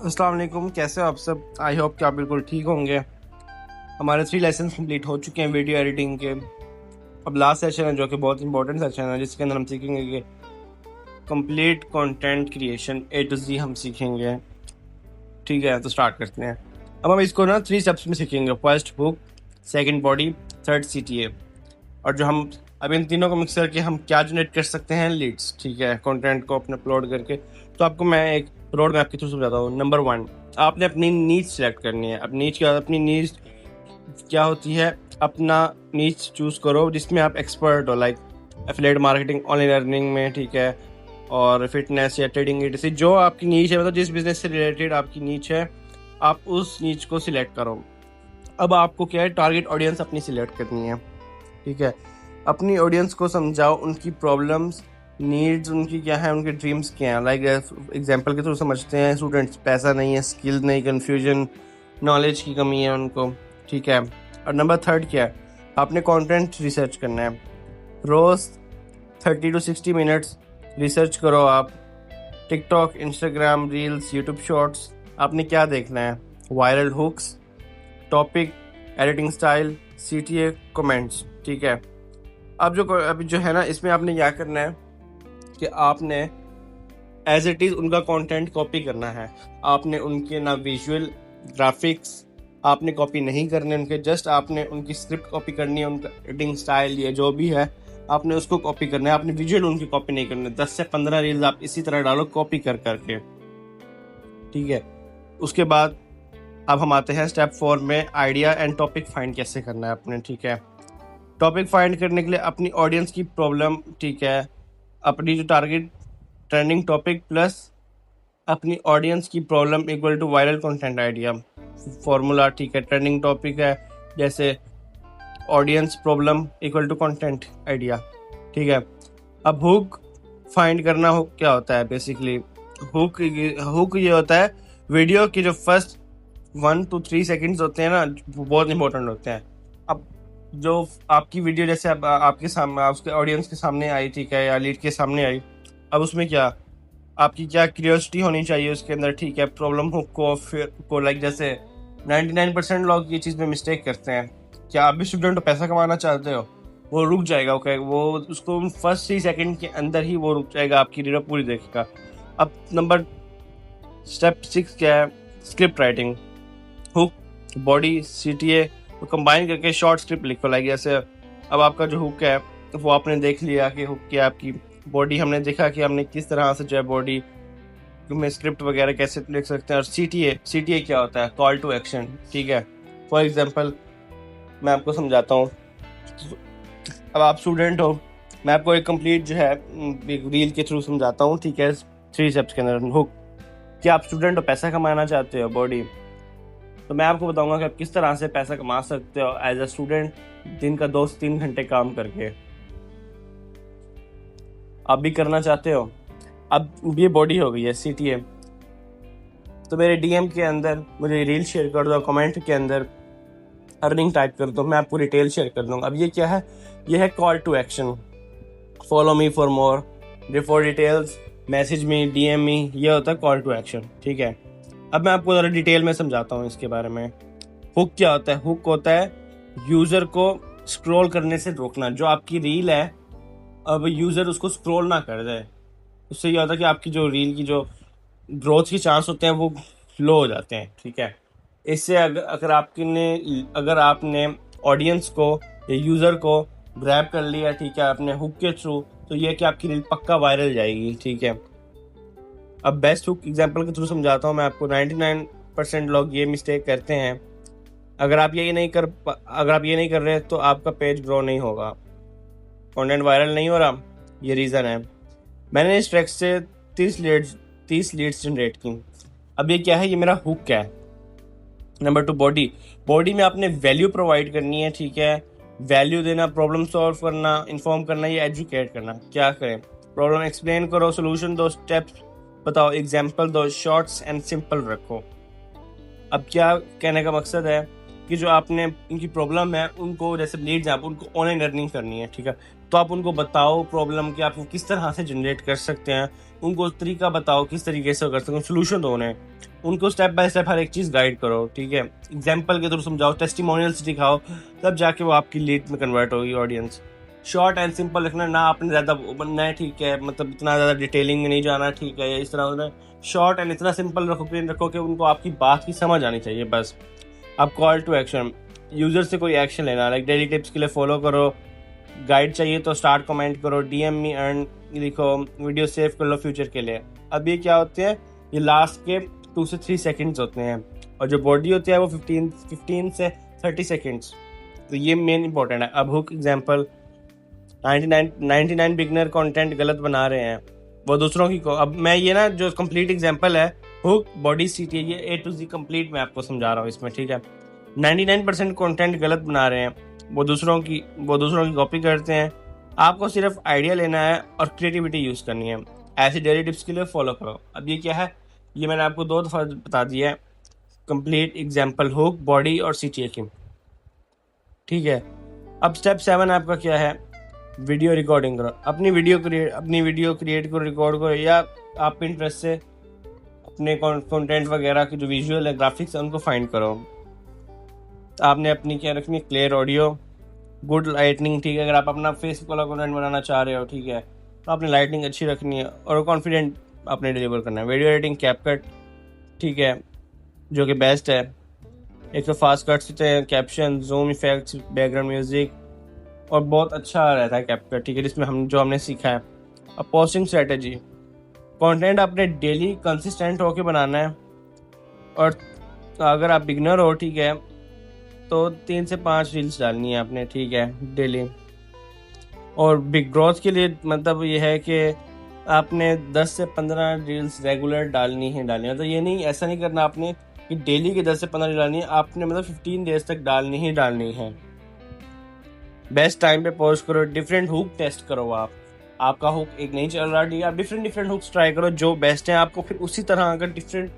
अस्सलाम वालेकुम, कैसे हो आप सब। आई होप कि आप बिल्कुल ठीक होंगे। हमारे 3 लेसन कंप्लीट हो चुके हैं वीडियो एडिटिंग के। अब लास्ट सेशन है जो कि बहुत इंपॉर्टेंट सेशन है, जिसके अंदर हम सीखेंगे कि complete content creation A to Z हम सीखेंगे। ठीक है, तो स्टार्ट करते हैं। अब हम इसको ना 3 स्टेप्स में सीखेंगे। First hook, second body, third CTA। और जो हम अब इन तीनों को मिक्स करके हम क्या जनरेट कर सकते हैं, लीड्स। ठीक है, कंटेंट को अपने अपलोड करके। तो आपको मैं एक रोड मैप के थ्रू समझाता हूँ। नंबर 1, आपने अपनी नीच सेलेक्ट करनी है। अपनी नीच क्या होती है, अपना नीच चूज करो जिसमें आप एक्सपर्ट हो, like affiliate marketing, online earning में, ठीक है, और फिटनेस या ट्रेडिंग etc। जो आपकी नीच है, मतलब जिस बिजनेस से रिलेटेड आपकी नीच है, आप उस नीच को सिलेक्ट करो। अब आपको क्या है, टारगेट ऑडियंस अपनी सिलेक्ट करनी है। ठीक है, अपनी ऑडियंस को समझाओ, उनकी प्रॉब्लम्स, नीड्स उनकी क्या है, उनके ड्रीम्स क्या हैं। लाइक एग्जांपल के थ्रू समझते हैं। स्टूडेंट्स, पैसा नहीं है, स्किल नहीं, कन्फ्यूजन, नॉलेज की कमी है उनको। ठीक है, और नंबर 3 क्या है, आपने कंटेंट रिसर्च करना है। रोज 30 to 60 मिनट्स रिसर्च करो आप। TikTok, Instagram reels, YouTube shorts, आपने क्या देखना है, viral hooks, topic, editing style, CTA, comments. ठीक है, अभी जो है ना, इसमें आपने क्या करना है कि आपने एज इट इज़ उनका कंटेंट कॉपी करना है। आपने उनके ना विजुअल ग्राफिक्स आपने कॉपी नहीं करने उनके, जस्ट आपने उनकी स्क्रिप्ट कॉपी करनी है। उनका एडिटिंग स्टाइल या जो भी है, आपने उसको कॉपी करना है। आपने विजुअल उनकी कॉपी नहीं करनी। 10 से 15 रील्स आप इसी तरह डालो, कॉपी कर करके। ठीक है, उसके बाद अब हम आते हैं स्टेप 4 में, आइडिया एंड टॉपिक फाइंड कैसे करना है अपने। ठीक है, टॉपिक फाइंड करने के लिए अपनी ऑडियंस की प्रॉब्लम, ठीक है, अपनी जो टारगेट ट्रेंडिंग टॉपिक प्लस अपनी ऑडियंस की problem equal to viral content idea formula. ठीक है, ट्रेंडिंग टॉपिक है जैसे audience problem equal to content idea. ठीक है, अब हुक फाइंड करना। हुक क्या होता है बेसिकली, हुक ये होता है वीडियो की जो फर्स्ट 1 to 3 सेकेंड्स होते हैं ना, वो बहुत इंपॉर्टेंट होते हैं। अब जो आपकी वीडियो जैसे अब आपके सामने, उसके ऑडियंस के सामने आई, ठीक है, या लीड के सामने आई, अब उसमें क्या आपकी क्या क्यूरियोसिटी होनी चाहिए उसके अंदर। ठीक है, प्रॉब्लम हुक को फिर को लाइक जैसे 99% लोग ये चीज़ में मिस्टेक करते हैं। क्या आप भी स्टूडेंट हो, पैसा कमाना चाहते हो, वो रुक जाएगा। ओके, वो उसको फर्स्ट 3 सेकेंड के अंदर ही वो रुक जाएगा, आपकी वीडियो पूरी देखेगा। अब नंबर स्टेप 6 क्या है, script writing. Hook, body, CTA तो कंबाइन करके शॉर्ट स्क्रिप्ट लिखो। लाइक जैसे अब आपका जो हुक है वो आपने देख लिया कि हुक क्या, आपकी बॉडी हमने देखा कि हमने किस तरह से जो है बॉडी में स्क्रिप्ट वगैरह कैसे लिख सकते हैं। और CTA क्या होता है, कॉल टू एक्शन। ठीक है, फॉर एग्जांपल मैं आपको समझाता हूँ। अब आप स्टूडेंट हो, मैं आपको एक कंप्लीट जो है एक रील के थ्रू समझाता हूँ। ठीक है, 3 स्टेप्स के अंदर। हुक, क्या आप स्टूडेंट हो, पैसा कमाना चाहते हो, बॉडी, तो मैं आपको बताऊंगा कि आप किस तरह से पैसा कमा सकते हो एज अ स्टूडेंट, दिन का 2 से 3 घंटे काम करके। आप भी करना चाहते हो। अब ये बॉडी हो गई है CTA, तो मेरे DM के अंदर मुझे रील शेयर कर दो, कमेंट के अंदर अर्निंग टाइप कर दो, मैं आपको डिटेल शेयर कर दूंगा। अब ये क्या है, ये है call to action. Follow me for more, for details message me, DM me, ये होता है कॉल टू एक्शन। ठीक है, अब मैं आपको ज़रा डिटेल में समझाता हूँ इसके बारे में। हुक क्या होता है, हुक होता है यूज़र को स्क्रॉल करने से रोकना। जो आपकी रील है, अब यूज़र उसको स्क्रॉल ना कर दे, उससे ये होता है कि आपकी जो रील की जो ग्रोथ के चांस होते हैं वो लो हो जाते हैं। ठीक है, इससे अगर आपने ऑडियंस को या यूज़र को ग्रैब कर लिया, ठीक है, आपने हुक के थ्रू, तो ये कि आपकी रील पक्का वायरल जाएगी। ठीक है, अब बेस्ट हुक एग्जांपल के थ्रू समझाता हूँ मैं आपको। 99% लोग ये मिस्टेक करते हैं। अगर आप ये नहीं कर रहे तो आपका पेज ग्रो नहीं होगा, कंटेंट वायरल नहीं हो रहा। ये रीज़न है। मैंने इस ट्रैक से 30 लीड्स जनरेट की। अब ये क्या है, ये मेरा हुक क्या है। नंबर 2, बॉडी में आपने वैल्यू प्रोवाइड करनी है। ठीक है, वैल्यू देना, प्रॉब्लम सॉल्व करना, इन्फॉर्म करना, ये एजुकेट करना। क्या करें, प्रॉब्लम एक्सप्लेन करो, सोल्यूशन दो, स्टेप्स बताओ, एग्जाम्पल दो, शॉर्ट्स एंड सिंपल रखो। अब क्या कहने का मकसद है कि जो आपने इनकी प्रॉब्लम है, उनको जैसे लीड्स हैं, आप उनको ऑनलाइन अर्निंग करनी है। ठीक है, तो आप उनको बताओ प्रॉब्लम कि आप किस तरह से जनरेट कर सकते हैं, उनको तरीका बताओ किस तरीके से कर सकते हैं, सोल्यूशन दो उन्हें, उनको स्टेप बाय स्टेप हर एक चीज़ गाइड करो, ठीक है। एग्जाम्पल के थ्रू समझाओ, टेस्टिमोनियल्स दिखाओ, तब जाके वो आपकी लीड में कन्वर्ट होगी ऑडियंस। शॉर्ट एंड सिंपल रखना, ना आपने ज़्यादा बनना है, ठीक है, मतलब इतना ज़्यादा डिटेलिंग में नहीं जाना, ठीक है, इस तरह होना। शॉर्ट एंड इतना सिंपल रखो कि उनको आपकी बात की समझ आनी चाहिए बस। अब कॉल टू एक्शन, यूज़र से कोई एक्शन लेना, लाइक डेली टिप्स के लिए फॉलो करो, गाइड चाहिए तो स्टार्ट कमेंट करो, डीएम मी अर्न लिखो, वीडियो सेव कर लो फ्यूचर के लिए। अब ये क्या होते हैं, ये लास्ट के 2 से 3 सेकंड्स होते हैं, और जो बॉडी होती है वो 15 से 30 सेकंड्स। तो ये मेन इंपॉर्टेंट है। अब हुक एग्जांपल, 99 बिगनर कंटेंट गलत बना रहे हैं, वो दूसरों की को। अब मैं ये ना जो कंप्लीट एग्जांपल है, हुक बॉडी सीटी, ये ए टू जी कंप्लीट मैं आपको समझा रहा हूँ इसमें, ठीक है। 99% कंटेंट गलत बना रहे हैं, वो दूसरों की कॉपी करते हैं। आपको सिर्फ आइडिया लेना है और क्रिएटिविटी यूज़ करनी है। ऐसी डेली टिप्स के लिए फॉलो करो। अब ये क्या है, ये मैंने आपको 2 दफ़ा बता दिया है, कंप्लीट एग्जांपल, हुक, बॉडी और सीटीए की, ठीक है। अब स्टेप 7 आपका क्या है, वीडियो रिकॉर्डिंग करो। अपनी वीडियो क्रिएट करो, रिकॉर्ड करो, या आप पिंटरेस्ट से अपने कंटेंट वगैरह की जो विजुअल है, ग्राफिक्स है, उनको फाइंड करो। आपने अपनी क्या रखनी है, क्लियर ऑडियो, गुड लाइटनिंग, ठीक है। अगर आप अपना फेसबुक वाला कंटेंट बनाना चाह रहे हो, ठीक है, तो आपने लाइटनिंग अच्छी रखनी है और कॉन्फिडेंट आपने डिलीवर करना है। वीडियो एडिटिंग, कैपकट, ठीक है, जो कि बेस्ट है। एक तो फास्ट कट्स होते हैं, caption, zoom effects, background music, और बहुत अच्छा रहता है कैपकट, ठीक है, जिसमें हमने सीखा है। अब पोस्टिंग स्ट्रेटेजी, कंटेंट आपने डेली कंसिस्टेंट होके बनाना है, और अगर आप बिगनर हो, ठीक है, तो 3 से 5 रील्स डालनी है आपने, ठीक है, डेली। और बिग ग्रोथ के लिए मतलब ये है कि आपने 10 से 15 रील्स रेगुलर डालनी है। तो ये नहीं, ऐसा नहीं करना आपने कि डेली के 10 से 15 रील डालनी है, आपने मतलब 15 डेज तक डालनी है। बेस्ट टाइम पे पोस्ट करो, डिफरेंट हुक टेस्ट करो। आपका हुक एक नहीं चल रहा, ठीक है, आप डिफरेंट हुक्स ट्राई करो जो बेस्ट है आपको। फिर उसी तरह अगर डिफरेंट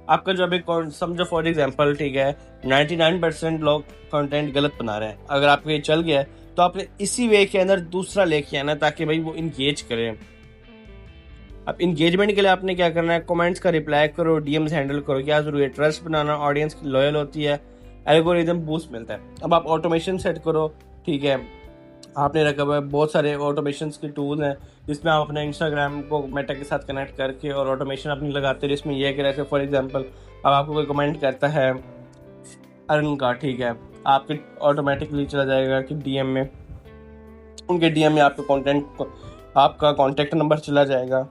आपका जो अभी समझो फॉर एग्जांपल, ठीक है, 99% लोग कंटेंट गलत बना रहे हैं, अगर आपको ये चल गया है तो आपने इसी वे के अंदर दूसरा लेके आना, ताकि भाई वो इंगेज करें। अब इंगेजमेंट के लिए आपने क्या करना है, कमेंट्स का रिप्लाई करो, डीएम्स हैंडल करो। क्या जरूरी है, ट्रस्ट बनाना, ऑडियंस की लॉयल होती है, एल्गोरिदम बूस्ट मिलता है। अब आप ऑटोमेशन सेट करो, ठीक है, आपने रखा हुआ है बहुत सारे ऑटोमेशन के टूल हैं, जिसमें आप अपने इंस्टाग्राम को मेटा के साथ कनेक्ट करके और ऑटोमेशन अपनी लगाते हैं, जिसमें यह है कि जैसे फॉर एग्जांपल अब आपको कोई कमेंट करता है अर्न का, ठीक है, आपके ऑटोमेटिकली चला जाएगा कि डीएम में, उनके डीएम में आपका कॉन्टेक्ट नंबर चला जाएगा,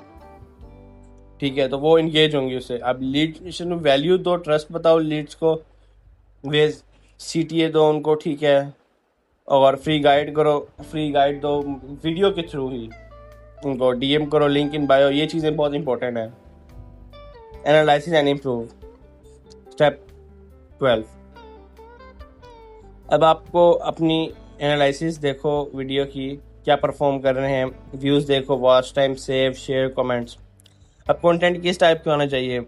ठीक है, तो वो इंगेज होंगे उससे। अब लीड में वैल्यू दो, ट्रस्ट बताओ लीड्स को, वे सीटीए दो उनको, ठीक है, और फ्री गाइड दो वीडियो के थ्रू ही, उनको डीएम करो, लिंक इन बायो, ये चीज़ें बहुत इंपॉर्टेंट है। Analysis and improve, step 12। अब आपको अपनी एनालिसिस देखो वीडियो की, क्या परफॉर्म कर रहे हैं, व्यूज़ देखो, watch time, save, share, comments. अब कंटेंट किस टाइप का होना चाहिए,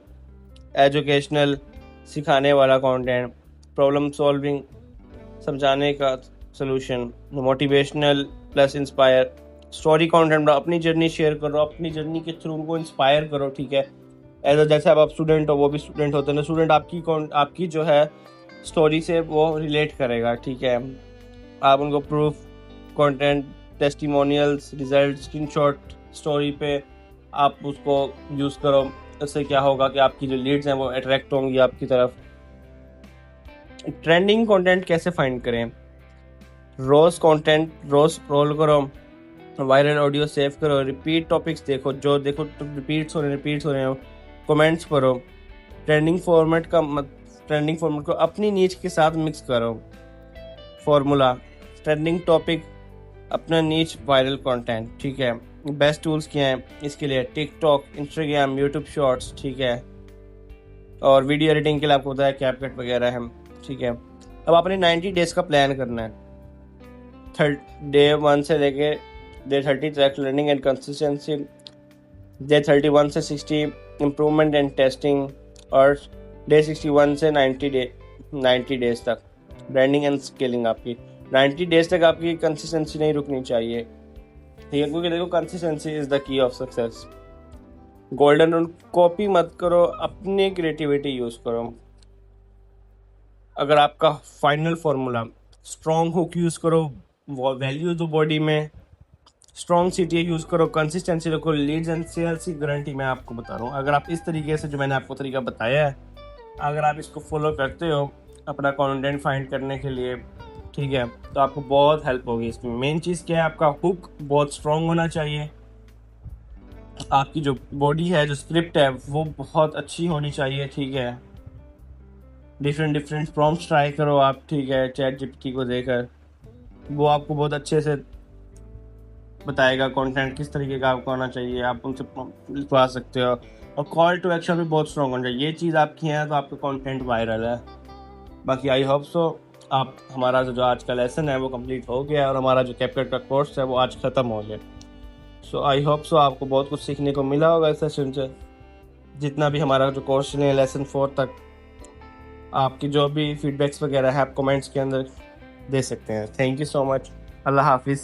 एजुकेशनल, सिखाने वाला कंटेंट, प्रॉब्लम सॉल्विंग, समझाने का solution, motivational plus inspire, story content, अपनी जर्नी शेयर करो, अपनी जर्नी के थ्रू उनको इंस्पायर करो, ठीक है। जैसे अब आप स्टूडेंट हो, वो भी स्टूडेंट होते हैं ना, स्टूडेंट आपकी जो है स्टोरी से वो रिलेट करेगा, ठीक है। आप उनको proof, content, testimonials, result, screenshot story पे आप उसको यूज़ करो। इससे क्या होगा कि आपकी जो लीड्स हैं वो अट्रैक्ट होंगी आपकी तरफ। ट्रेंडिंग कंटेंट कैसे फाइंड करें, रोज स्क्रॉल करो, वायरल ऑडियो सेव करो, रिपीट टॉपिक्स देखो, जो देखो तो रिपीट्स हो रहे हो, कमेंट्स पढ़ो। ट्रेंडिंग फॉर्मेट को अपनी नीच के साथ मिक्स करो। फॉर्मूला, ट्रेंडिंग टॉपिक, अपना नीच, वायरल कंटेंट, ठीक है। बेस्ट टूल्स क्या हैं इसके लिए, टिकटॉक, इंस्टाग्राम, यूट्यूब शॉर्ट्स, ठीक है, और वीडियो एडिटिंग के लिए आपको बताया कैपकट वगैरह है, ठीक है। अब आपने 90 डेज का प्लान करना है, डे 1 से लेके day 30 track learning and consistency, day 31 से 60 इम्प्रूवमेंट एंड टेस्टिंग, और डे 61 से 90 डेज तक ब्रांडिंग एंड स्केलिंग। आपकी 90 डेज तक आपकी कंसिस्टेंसी नहीं रुकनी चाहिए। ठीक है, क्योंकि देखो consistency is the key of success. Golden rule copy मत करो, अपनी क्रिएटिविटी यूज करो। अगर आपका final formula strong hook use करो, वैल्यू दो बॉडी में, स्ट्रॉन्ग सीटी यूज करो, कंसिस्टेंसी रखो, लीड्स एंड सेल्स की गारंटी मैं आपको बता रहा हूँ। अगर आप इस तरीके से जो मैंने आपको तरीका बताया है, अगर आप इसको फॉलो करते हो अपना कंटेंट फाइंड करने के लिए, ठीक है, तो आपको बहुत हेल्प होगी इसमें। मेन चीज़ क्या है, आपका हुक बहुत स्ट्रॉन्ग होना चाहिए, आपकी जो बॉडी है, जो स्क्रिप्ट है, वो बहुत अच्छी होनी चाहिए, ठीक है। डिफरेंट प्रॉम्प्ट्स ट्राई करो आप, ठीक है, चैट जीपीटी को देकर, वो आपको बहुत अच्छे से बताएगा कंटेंट किस तरीके का आपको आना चाहिए, आप उनसे लिखवा सकते हो। और कॉल टू एक्शन भी बहुत स्ट्रॉन्ग होना चाहिए। ये चीज़ आपकी है तो आपका कंटेंट वायरल है। बाकी आई होप सो आप, हमारा जो आज का लेसन है वो कंप्लीट हो गया और हमारा जो कैपकट का कोर्स है वो आज ख़त्म हो गया। सो आई होप सो आपको बहुत कुछ सीखने को मिला होगा इस सेशन से। जितना भी हमारा जो कोर्स चले लेसन 4 तक, आपकी जो भी फीडबैक्स वगैरह है आप कमेंट्स के अंदर दे सकते हैं। Thank you so much. अल्लाह हाफिज़।